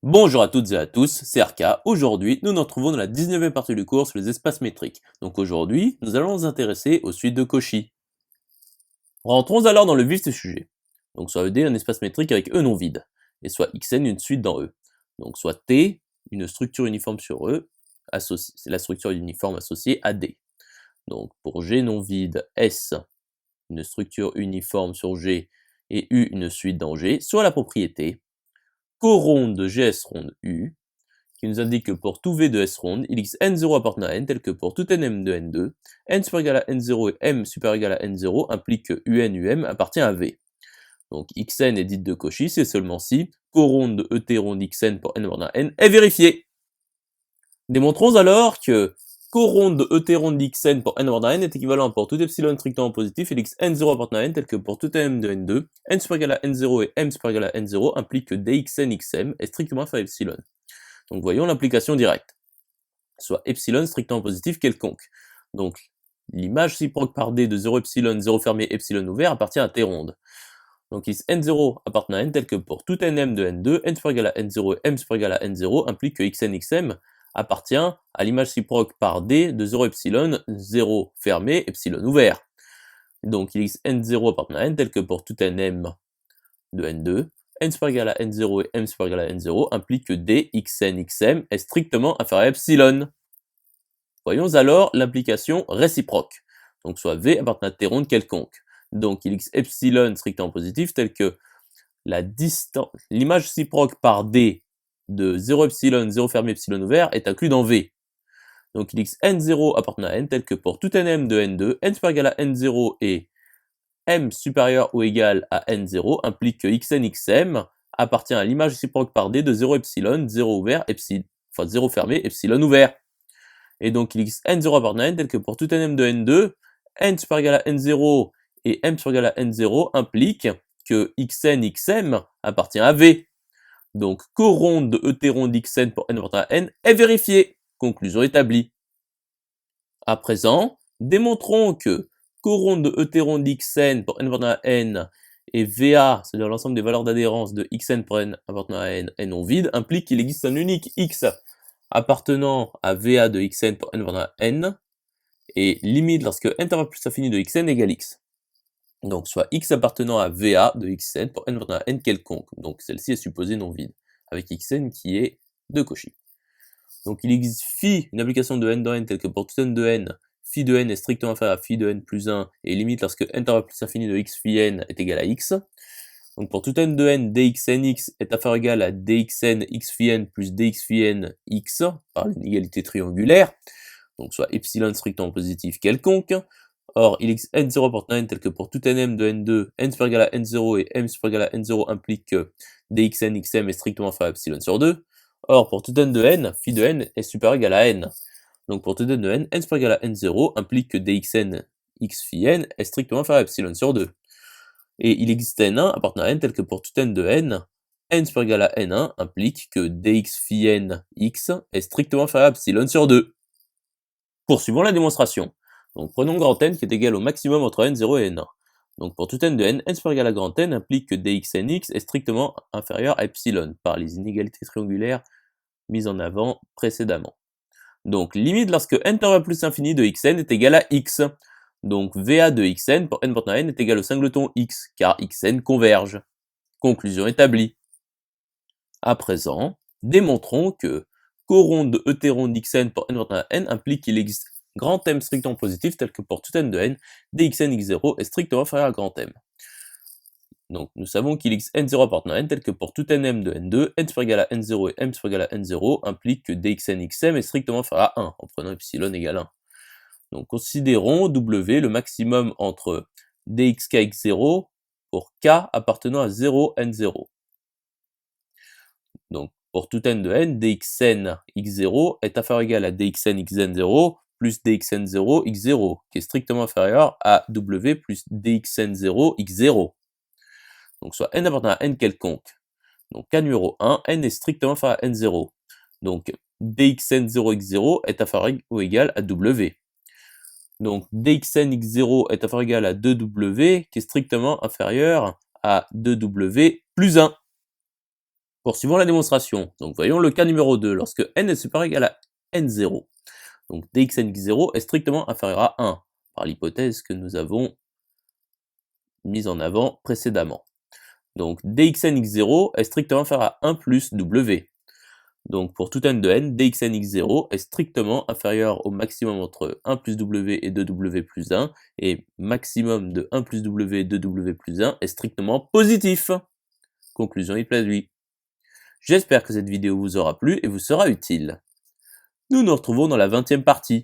Bonjour à toutes et à tous, c'est Arca. Aujourd'hui, nous nous retrouvons dans la 19e partie du cours sur les espaces métriques. Donc aujourd'hui, nous allons nous intéresser aux suites de Cauchy. Rentrons alors dans le vif du sujet. Donc soit ED un espace métrique avec E non vide, et soit Xn une suite dans E. Donc soit T, une structure uniforme sur E, c'est la structure uniforme associée à D. Donc pour G non vide, S, une structure uniforme sur G, et U une suite dans G, soit la propriété coronde de GS ronde U, qui nous indique que pour tout V de S ronde, il existe N0 appartenant à N tel que pour tout NM de N2, N supérieur égal à N0 et M supérieur égal à N0 implique que UM appartient à V. Donc Xn est dite de Cauchy, c'est seulement si coronde de ET ronde Xn pour N appartenant à N est vérifiée. Démontrons alors que coronde de ET ronde Xn pour N appartenant à N est équivalent pour tout epsilon strictement positif, il existe N0 appartenant à N tel que pour tout NM de N2, N supérieur égal à N0 et M supérieur égal à N0 implique que Dxn Xm est strictement inférieur à epsilon. Donc voyons l'application directe, soit epsilon strictement positif quelconque. Donc l'image réciproque par D de 0 epsilon, 0 fermé, epsilon ouvert appartient à T ronde. Donc is N0 appartenant à N tel que pour tout Nm de N2, N supérieur égal à N0 et M supérieur égal à N0 implique que Xn Xm appartient à l'image réciproque par D de 0 epsilon, 0 fermé, epsilon ouvert. Donc il existe N0 appartenant à N tel que pour tout Nm de N2, N supérieur égal à N0 et M supérieur égal à N0 implique que D, Xn, Xm est strictement inférieur à epsilon. Voyons alors l'implication réciproque. Donc soit V appartenant à T ronde quelconque. Donc il existe epsilon strictement positif tel que l'image réciproque par D de 0 epsilon, 0 fermé, epsilon ouvert est inclus dans V. Donc il existe N0 appartenant à N tel que pour tout Nm de N2, N supérieur égal à N0 et M supérieur ou égal à N0 implique que Xn Xm appartient à l'image réciproque par D de 0 epsilon, 0 ouvert, enfin 0 fermé, epsilon ouvert. Et donc il existe N0 appartenant à N tel que pour tout Nm de N2, N supérieur égal à N0 et M supérieur égal à N0 implique que Xn Xm appartient à V. Donc coronde de ET ronde Xn pour N appartenant à N est vérifiée. Conclusion établie. À présent, démontrons que coronde de ET ronde Xn pour N appartenant à N et VA, c'est-à-dire l'ensemble des valeurs d'adhérence de Xn pour N appartenant à N non vide, implique qu'il existe un unique X appartenant à VA de Xn pour N appartenant à N, et limite lorsque intervalle plus infini de Xn égale X. Donc soit X appartenant à VA de Xn pour N appartenant à N quelconque, donc celle-ci est supposée non vide, avec Xn qui est de Cauchy. Donc il existe phi, une application de n dans n telle que pour tout n de n, phi de n est strictement inférieur à phi de n plus 1, et limite lorsque intervalle plus infini de x phi n est égal à x. Donc pour tout n de n, dxnx est inférieur ou égal à dxn x phi n plus dx phi n x, par l'inégalité triangulaire, donc soit epsilon strictement positif quelconque. Or, il existe n0 appartenant à n tel que pour tout nm de n2, n supérieur égal à n0 et m supérieur égal à n0 implique que dxn xm est strictement inférieur à epsilon sur 2. Or, pour tout n de n, phi de n est supérieur ou égal à n. Donc pour tout n de n, n supérieur égal à n0 implique que dxn x phi n est strictement inférieur à epsilon sur 2. Et il existe n1 appartenant à n tel que pour tout n de n supérieur égal à n1 implique que dx phi n x est strictement inférieur à epsilon sur 2. Poursuivons la démonstration. Donc prenons grand N qui est égal au maximum entre N0 et N1. Donc pour tout N de N, N supérieur égal à grand N implique que dxnx est strictement inférieur à epsilon par les inégalités triangulaires mises en avant précédemment. Donc limite lorsque n tend à plus infini de xn est égal à x. Donc VA de xn pour n appartenant à n est égal au singleton x, car xn converge. Conclusion établie. À présent, démontrons que coronde de ET ronde xn pour n appartenant à n implique qu'il existe grand M strictement positif tel que pour tout n de n, dxn x0 est strictement inférieur à grand M. Donc nous savons qu'il existe n0 appartenant à n tel que pour tout nm de n2, n supérieur égal à n0 et m supérieur égal à n0 implique que dxn xm est strictement inférieur à 1 en prenant epsilon égale 1. Donc considérons W le maximum entre dxk x0 pour k appartenant à 0 n0. Donc pour tout n de n, dxn x0 est inférieur ou égal à dxn xn0 plus dxn0 x0, qui est strictement inférieur à w plus dxn0 x0. Donc soit n appartenant à n quelconque. Donc cas numéro 1, n est strictement inférieur à n0. Donc dxn0 x0 est inférieur ou égal à w. Donc dxn x0 est inférieur ou égal à 2w, qui est strictement inférieur à 2w plus 1. Poursuivons la démonstration. Donc voyons le cas numéro 2, lorsque n est supérieur ou égal à n0. Donc dxn0 est strictement inférieur à 1, par l'hypothèse que nous avons mise en avant précédemment. Donc dxnx0 est strictement inférieur à 1 plus w. Donc pour tout n de n, dxnx0 est strictement inférieur au maximum entre 1 plus w et 2w plus 1, et maximum de 1 plus w et 2w plus 1 est strictement positif. Conclusion, il plaît lui. J'espère que cette vidéo vous aura plu et vous sera utile. Nous nous retrouvons dans la 20e partie.